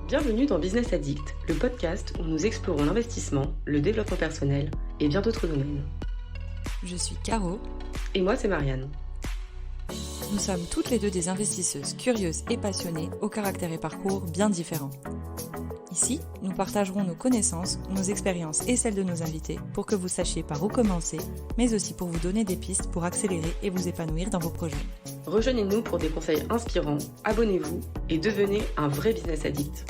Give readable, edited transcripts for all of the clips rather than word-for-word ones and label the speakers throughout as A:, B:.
A: Bienvenue dans Business Addict, le podcast où nous explorons l'investissement, le développement personnel et bien d'autres domaines.
B: Je suis Caro.
A: Et moi, c'est Marianne.
B: Nous sommes toutes les deux des investisseuses curieuses et passionnées, au caractère et parcours bien différents. Ici, nous partagerons nos connaissances, nos expériences et celles de nos invités pour que vous sachiez par où commencer, mais aussi pour vous donner des pistes pour accélérer et vous épanouir dans vos projets.
A: Rejoignez-nous pour des conseils inspirants, abonnez-vous et devenez un vrai business addict.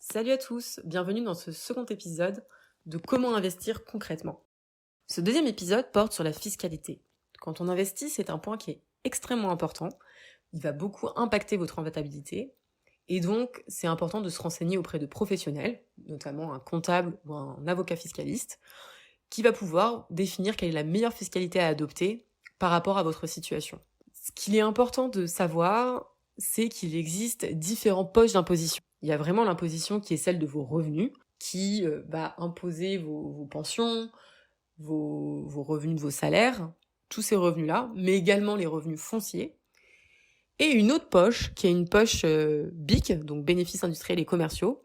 A: Salut à tous, bienvenue dans ce second épisode de Comment investir concrètement. Ce deuxième épisode porte sur la fiscalité. Quand on investit, c'est un point qui est extrêmement important. Il va beaucoup impacter votre rentabilité. Et donc, c'est important de se renseigner auprès de professionnels, notamment un comptable ou un avocat fiscaliste, qui va pouvoir définir quelle est la meilleure fiscalité à adopter par rapport à votre situation. Ce qu'il est important de savoir, c'est qu'il existe différentes poches d'imposition. Il y a vraiment l'imposition qui est celle de vos revenus, qui va imposer vos pensions, vos revenus de vos salaires, tous ces revenus-là, mais également les revenus fonciers. Et une autre poche, qui est une poche BIC, donc bénéfices industriels et commerciaux,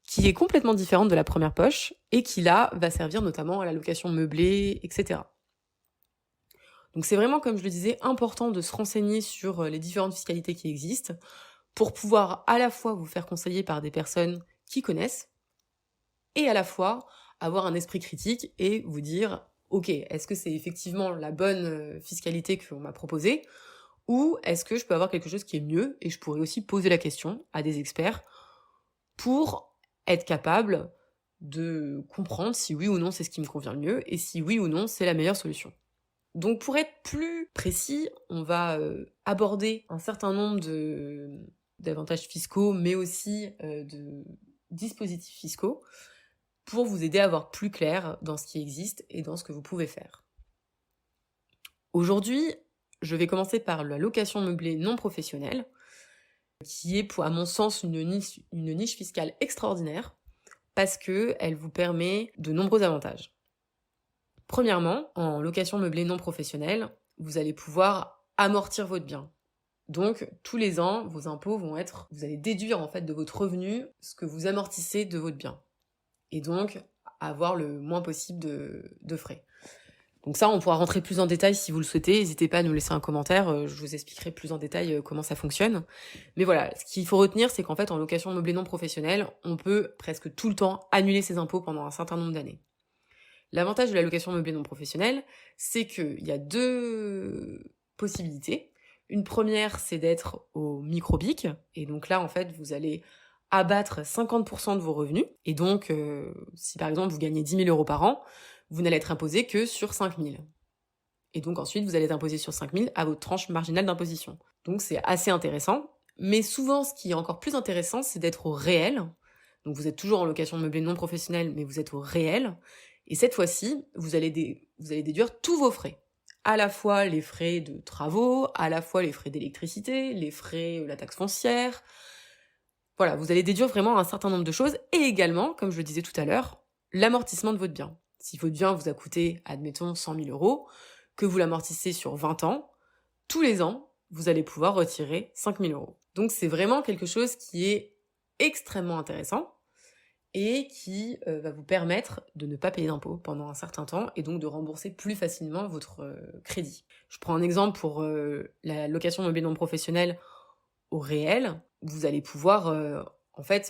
A: qui est complètement différente de la première poche, et qui là va servir notamment à la location meublée, etc. Donc c'est vraiment, comme je le disais, important de se renseigner sur les différentes fiscalités qui existent, pour pouvoir à la fois vous faire conseiller par des personnes qui connaissent, et à la fois avoir un esprit critique et vous dire « Ok, est-ce que c'est effectivement la bonne fiscalité qu'on m'a proposée ?» Ou est-ce que je peux avoir quelque chose qui est mieux et je pourrais aussi poser la question à des experts pour être capable de comprendre si oui ou non c'est ce qui me convient le mieux et si oui ou non c'est la meilleure solution. Donc pour être plus précis, on va aborder un certain nombre d'avantages fiscaux mais aussi de dispositifs fiscaux pour vous aider à voir plus clair dans ce qui existe et dans ce que vous pouvez faire. Aujourd'hui, je vais commencer par la location meublée non professionnelle, qui est, à mon sens, une niche fiscale extraordinaire, parce qu'elle vous permet de nombreux avantages. Premièrement, en location meublée non professionnelle, vous allez pouvoir amortir votre bien. Donc, tous les ans, vos impôts vont être... Vous allez déduire, en fait, de votre revenu ce que vous amortissez de votre bien. Et donc, avoir le moins possible de frais. Donc ça, on pourra rentrer plus en détail si vous le souhaitez. N'hésitez pas à nous laisser un commentaire, je vous expliquerai plus en détail comment ça fonctionne. Mais voilà, ce qu'il faut retenir, c'est qu'en fait, en location meublée non professionnelle, on peut presque tout le temps annuler ses impôts pendant un certain nombre d'années. L'avantage de la location meublée non professionnelle, c'est qu'il y a deux possibilités. Une première, c'est d'être au micro-BIC. Et donc là, en fait, vous allez abattre 50% de vos revenus. Et donc, si par exemple, vous gagnez 10 000 euros par an, vous n'allez être imposé que sur 5 000. Et donc ensuite, vous allez être imposé sur 5 000 à votre tranche marginale d'imposition. Donc c'est assez intéressant. Mais souvent, ce qui est encore plus intéressant, c'est d'être au réel. Donc vous êtes toujours en location meublée non professionnelle, mais vous êtes au réel. Et cette fois-ci, vous allez déduire tous vos frais. À la fois les frais de travaux, à la fois les frais d'électricité, les frais, la taxe foncière. Voilà, vous allez déduire vraiment un certain nombre de choses. Et également, comme je le disais tout à l'heure, l'amortissement de votre bien. Si votre bien vous a coûté, admettons, 100 000 euros, que vous l'amortissez sur 20 ans, tous les ans, vous allez pouvoir retirer 5 000 euros. Donc c'est vraiment quelque chose qui est extrêmement intéressant et qui va vous permettre de ne pas payer d'impôts pendant un certain temps et donc de rembourser plus facilement votre crédit. Je prends un exemple pour la location meublée non professionnelle au réel. Vous allez pouvoir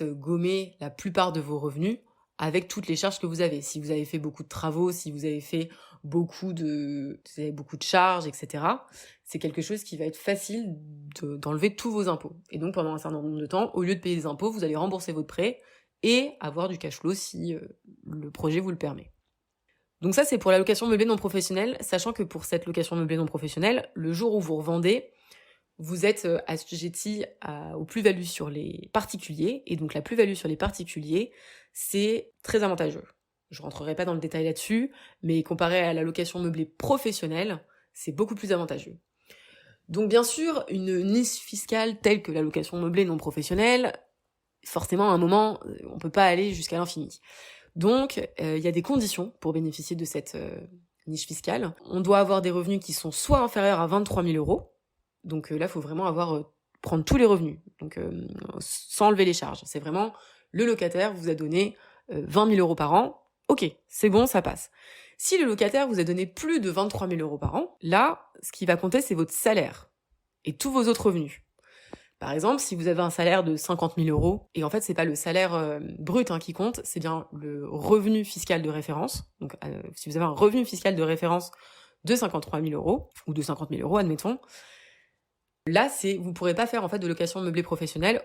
A: gommer la plupart de vos revenus avec toutes les charges que vous avez. Si vous avez fait beaucoup de travaux, si vous avez fait beaucoup de charges, etc., c'est quelque chose qui va être facile d'enlever tous vos impôts. Et donc, pendant un certain nombre de temps, au lieu de payer des impôts, vous allez rembourser votre prêt et avoir du cash flow si le projet vous le permet. Donc ça, c'est pour la location meublée non professionnelle, sachant que pour cette location meublée non professionnelle, le jour où vous revendez, vous êtes assujetti aux plus-values sur les particuliers, et donc la plus-value sur les particuliers, c'est très avantageux. Je rentrerai pas dans le détail là-dessus, mais comparé à la location meublée professionnelle, c'est beaucoup plus avantageux. Donc bien sûr, une niche fiscale telle que la location meublée non professionnelle, forcément à un moment, on peut pas aller jusqu'à l'infini. Donc il y a des conditions pour bénéficier de cette niche fiscale. On doit avoir des revenus qui sont soit inférieurs à 23 000 euros, donc là, il faut vraiment avoir prendre tous les revenus, donc sans enlever les charges. C'est vraiment le locataire vous a donné 20 000 euros par an, ok, c'est bon, ça passe. Si le locataire vous a donné plus de 23 000 euros par an, là, ce qui va compter, c'est votre salaire et tous vos autres revenus. Par exemple, si vous avez un salaire de 50 000 euros, et en fait, c'est pas le salaire brut qui compte, c'est bien le revenu fiscal de référence. Donc, si vous avez un revenu fiscal de référence de 53 000 euros, ou de 50 000 euros, admettons, là, vous pourrez pas faire en fait de location meublée professionnelle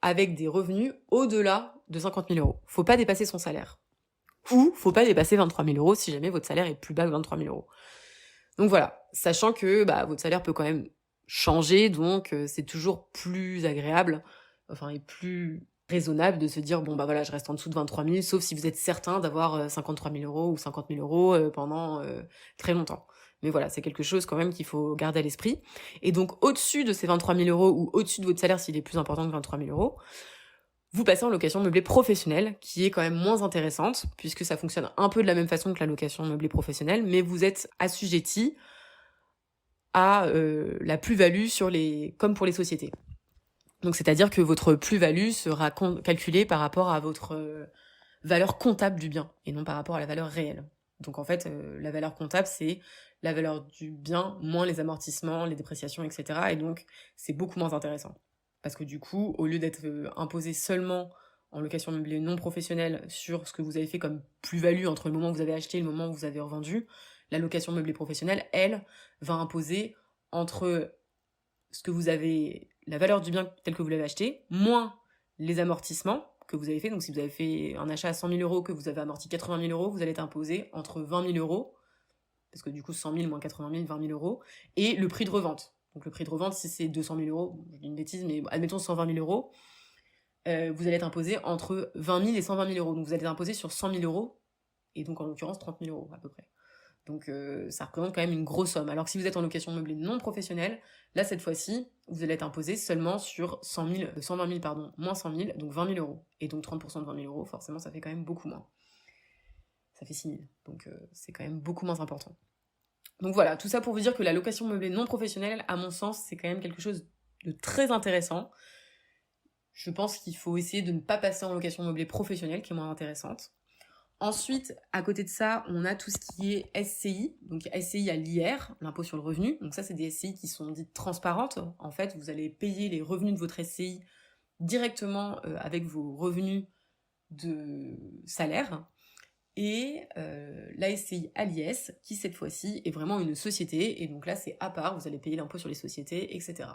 A: avec des revenus au-delà de 50 000 euros. Faut pas dépasser son salaire. Ou faut pas dépasser 23 000 euros si jamais votre salaire est plus bas que 23 000 euros. Donc voilà, sachant que votre salaire peut quand même changer, donc c'est toujours plus agréable, et plus raisonnable de se dire, bon voilà, je reste en dessous de 23 000, sauf si vous êtes certain d'avoir 53 000 euros ou 50 000 euros pendant très longtemps. Mais voilà, c'est quelque chose quand même qu'il faut garder à l'esprit. Et donc, au-dessus de ces 23 000 euros ou au-dessus de votre salaire, s'il est plus important que 23 000 euros, vous passez en location meublée professionnelle, qui est quand même moins intéressante, puisque ça fonctionne un peu de la même façon que la location meublée professionnelle, mais vous êtes assujetti à la plus-value comme pour les sociétés. Donc, c'est-à-dire que votre plus-value sera calculée par rapport à votre valeur comptable du bien, et non par rapport à la valeur réelle. Donc en fait, la valeur comptable, c'est la valeur du bien moins les amortissements, les dépréciations, etc. Et donc, c'est beaucoup moins intéressant. Parce que du coup, au lieu d'être imposé seulement en location meublée non professionnelle sur ce que vous avez fait comme plus-value entre le moment où vous avez acheté et le moment où vous avez revendu, la location meublée professionnelle, elle, va imposer entre ce que vous avez, la valeur du bien tel que vous l'avez acheté, moins les amortissements que vous avez fait. Donc si vous avez fait un achat à 100 000 euros, que vous avez amorti 80 000 euros, vous allez être imposé entre 20 000 euros, parce que du coup 100 000 moins 80 000, 20 000 euros, et le prix de revente. Donc le prix de revente, si c'est 200 000 euros, je dis une bêtise, mais admettons 120 000 euros, vous allez être imposé entre 20 000 et 120 000 euros. Donc vous allez être imposé sur 100 000 euros, et donc en l'occurrence 30 000 euros à peu près. Donc ça représente quand même une grosse somme. Alors que si vous êtes en location meublée non professionnelle, là cette fois-ci, vous allez être imposé seulement sur 120 000, moins 100 000, donc 20 000 euros. Et donc 30% de 20 000 euros, forcément ça fait quand même beaucoup moins. Ça fait 6 000, donc c'est quand même beaucoup moins important. Donc voilà, tout ça pour vous dire que la location meublée non professionnelle, à mon sens, c'est quand même quelque chose de très intéressant. Je pense qu'il faut essayer de ne pas passer en location meublée professionnelle, qui est moins intéressante. Ensuite, à côté de ça, on a tout ce qui est SCI. Donc SCI à l'IR, l'impôt sur le revenu. Donc ça, c'est des SCI qui sont dites transparentes. En fait, vous allez payer les revenus de votre SCI directement avec vos revenus de salaire. Et la SCI à l'IS, qui cette fois-ci est vraiment une société. Et donc là, c'est à part, vous allez payer l'impôt sur les sociétés, etc.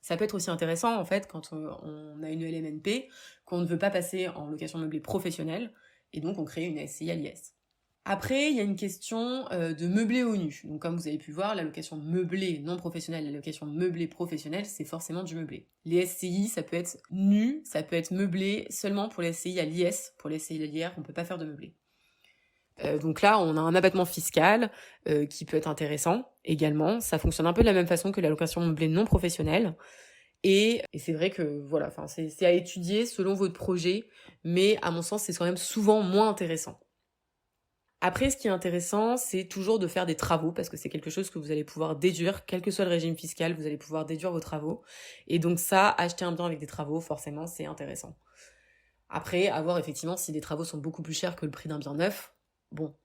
A: Ça peut être aussi intéressant, en fait, quand on a une LMNP, qu'on ne veut pas passer en location meublée professionnelle, et donc on crée une SCI à l'IS. Après, il y a une question de meublé au nu. Donc comme vous avez pu voir, la location meublée non professionnelle, la location meublée professionnelle, c'est forcément du meublé. Les SCI, ça peut être nu, ça peut être meublé seulement pour les SCI à l'IS. Pour les SCI à l'IR, on peut pas faire de meublé. Donc là, on a un abattement fiscal qui peut être intéressant également. Ça fonctionne un peu de la même façon que la location meublée non professionnelle. Et c'est vrai que voilà, c'est à étudier selon votre projet, mais à mon sens, c'est quand même souvent moins intéressant. Après, ce qui est intéressant, c'est toujours de faire des travaux, parce que c'est quelque chose que vous allez pouvoir déduire, quel que soit le régime fiscal, vous allez pouvoir déduire vos travaux. Et donc ça, acheter un bien avec des travaux, forcément, c'est intéressant. Après, à voir effectivement si les travaux sont beaucoup plus chers que le prix d'un bien neuf, bon,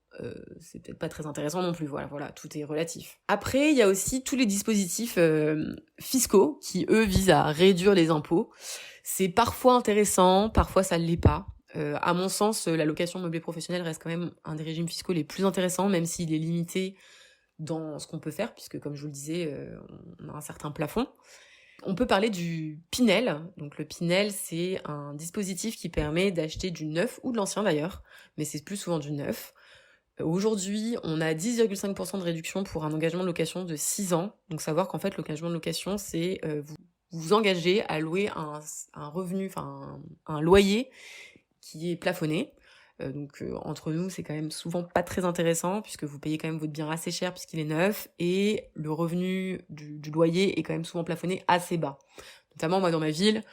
A: c'est peut-être pas très intéressant non plus, voilà, tout est relatif. Après, il y a aussi tous les dispositifs fiscaux qui, eux, visent à réduire les impôts. C'est parfois intéressant, parfois ça ne l'est pas. À mon sens, la location meublée professionnelle reste quand même un des régimes fiscaux les plus intéressants, même s'il est limité dans ce qu'on peut faire, puisque comme je vous le disais, on a un certain plafond. On peut parler du Pinel. Donc le Pinel, c'est un dispositif qui permet d'acheter du neuf, ou de l'ancien d'ailleurs, mais c'est plus souvent du neuf. Aujourd'hui, on a 10,5% de réduction pour un engagement de location de 6 ans. Donc savoir qu'en fait, l'engagement de location, c'est vous vous engagez à louer un revenu, un loyer qui est plafonné. Donc entre nous, c'est quand même souvent pas très intéressant puisque vous payez quand même votre bien assez cher puisqu'il est neuf et le revenu du loyer est quand même souvent plafonné assez bas. Notamment moi dans ma ville,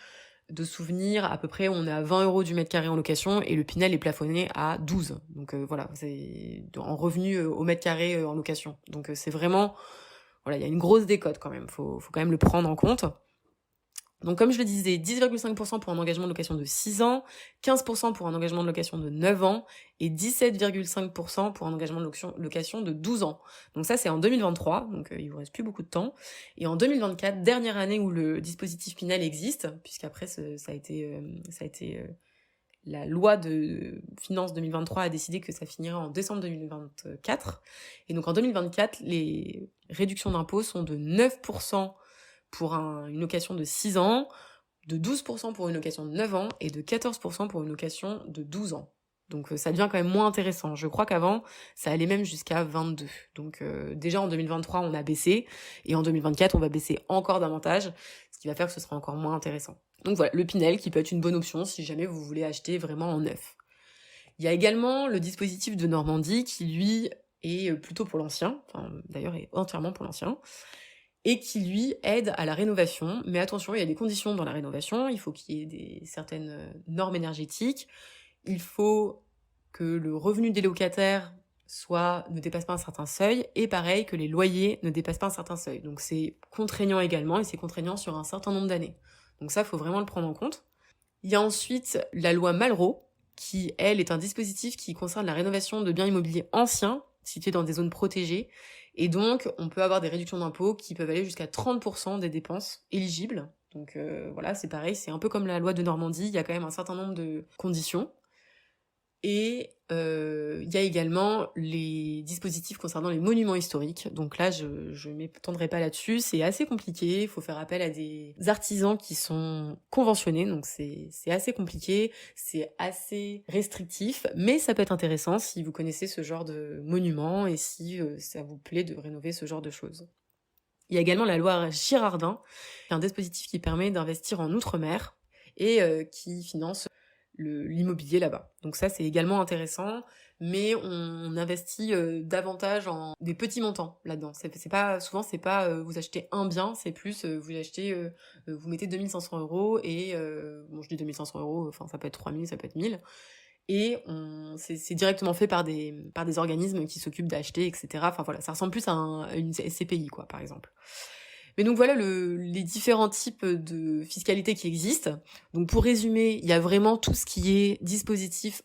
A: de souvenir, à peu près on est à 20 € du mètre carré en location et le Pinel est plafonné à 12. Donc voilà, c'est en revenu au mètre carré en location. Donc c'est vraiment, voilà, il y a une grosse décote quand même, faut quand même le prendre en compte. Donc comme je le disais, 10,5% pour un engagement de location de 6 ans, 15% pour un engagement de location de 9 ans et 17,5% pour un engagement de location de 12 ans. Donc ça c'est en 2023, donc il vous reste plus beaucoup de temps. Et en 2024, dernière année où le dispositif Pinel existe, puisqu'après ça a été la loi de finances 2023 a décidé que ça finirait en décembre 2024. Et donc en 2024, les réductions d'impôts sont de 9% pour une location de 6 ans, de 12% pour une location de 9 ans et de 14% pour une location de 12 ans. Donc ça devient quand même moins intéressant. Je crois qu'avant, ça allait même jusqu'à 22. Donc déjà en 2023, on a baissé, et en 2024, on va baisser encore davantage, ce qui va faire que ce sera encore moins intéressant. Donc voilà, le Pinel qui peut être une bonne option si jamais vous voulez acheter vraiment en neuf. Il y a également le dispositif de Normandie qui lui est plutôt pour l'ancien, d'ailleurs est entièrement pour l'ancien, et qui lui aide à la rénovation. Mais attention, il y a des conditions dans la rénovation, il faut qu'il y ait certaines normes énergétiques, il faut que le revenu des locataires ne dépasse pas un certain seuil, et pareil que les loyers ne dépassent pas un certain seuil. Donc c'est contraignant également, et c'est contraignant sur un certain nombre d'années. Donc ça, il faut vraiment le prendre en compte. Il y a ensuite la loi Malraux, qui, elle, est un dispositif qui concerne la rénovation de biens immobiliers anciens, situés dans des zones protégées, et donc on peut avoir des réductions d'impôts qui peuvent aller jusqu'à 30% des dépenses éligibles. Donc voilà, c'est pareil, c'est un peu comme la loi de Normandie, il y a quand même un certain nombre de conditions. Et il y a également les dispositifs concernant les monuments historiques. Donc là, je ne m'étendrai pas là-dessus, c'est assez compliqué, il faut faire appel à des artisans qui sont conventionnés, donc c'est assez compliqué, c'est assez restrictif, mais ça peut être intéressant si vous connaissez ce genre de monuments et si ça vous plaît de rénover ce genre de choses. Il y a également la loi Girardin, qui est un dispositif qui permet d'investir en Outre-mer et qui finance l'immobilier là-bas. Donc ça, c'est également intéressant, mais on investit davantage en des petits montants là-dedans. Souvent, c'est pas vous achetez un bien, c'est plus vous achetez, vous mettez 2500 € et je dis 2500 €, enfin ça peut être 3000, ça peut être 1000. Et c'est directement fait par des organismes qui s'occupent d'acheter, etc. Enfin voilà, ça ressemble plus à une SCPI, quoi, par exemple. Mais donc voilà les différents types de fiscalité qui existent. Donc pour résumer, il y a vraiment tout ce qui est dispositif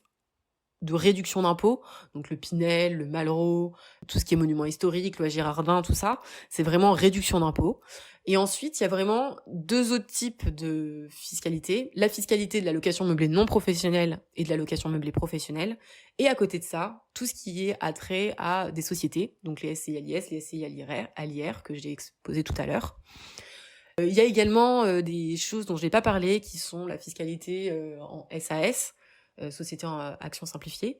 A: de réduction d'impôts, donc le Pinel, le Malraux, tout ce qui est monument historique, loi Girardin, tout ça, c'est vraiment réduction d'impôts. Et ensuite, il y a vraiment deux autres types de fiscalité, la fiscalité de la location meublée non professionnelle et de la location meublée professionnelle, et à côté de ça, tout ce qui est attrait à des sociétés, donc les SCI LIS, les SCI LIR, que j'ai exposé tout à l'heure. Il y a également des choses dont je n'ai pas parlé, qui sont la fiscalité en SAS, société en action simplifiée,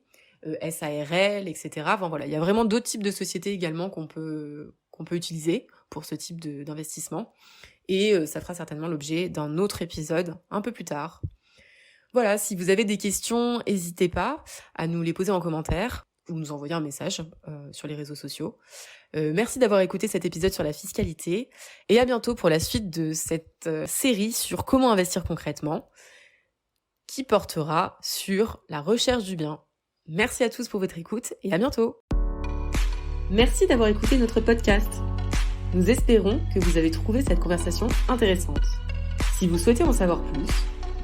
A: SARL, etc. Enfin voilà, il y a vraiment d'autres types de sociétés également qu'on peut utiliser pour ce type d'investissement. Et ça fera certainement l'objet d'un autre épisode un peu plus tard. Voilà, si vous avez des questions, n'hésitez pas à nous les poser en commentaire ou nous envoyer un message sur les réseaux sociaux. Merci d'avoir écouté cet épisode sur la fiscalité et à bientôt pour la suite de cette série sur comment investir concrètement, qui portera sur la recherche du bien. Merci à tous pour votre écoute et à bientôt. Merci d'avoir écouté notre podcast. Nous espérons que vous avez trouvé cette conversation intéressante. Si vous souhaitez en savoir plus,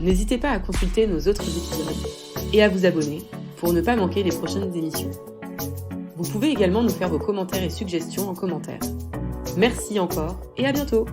A: n'hésitez pas à consulter nos autres épisodes et à vous abonner pour ne pas manquer les prochaines émissions. Vous pouvez également nous faire vos commentaires et suggestions en commentaire. Merci encore et à bientôt.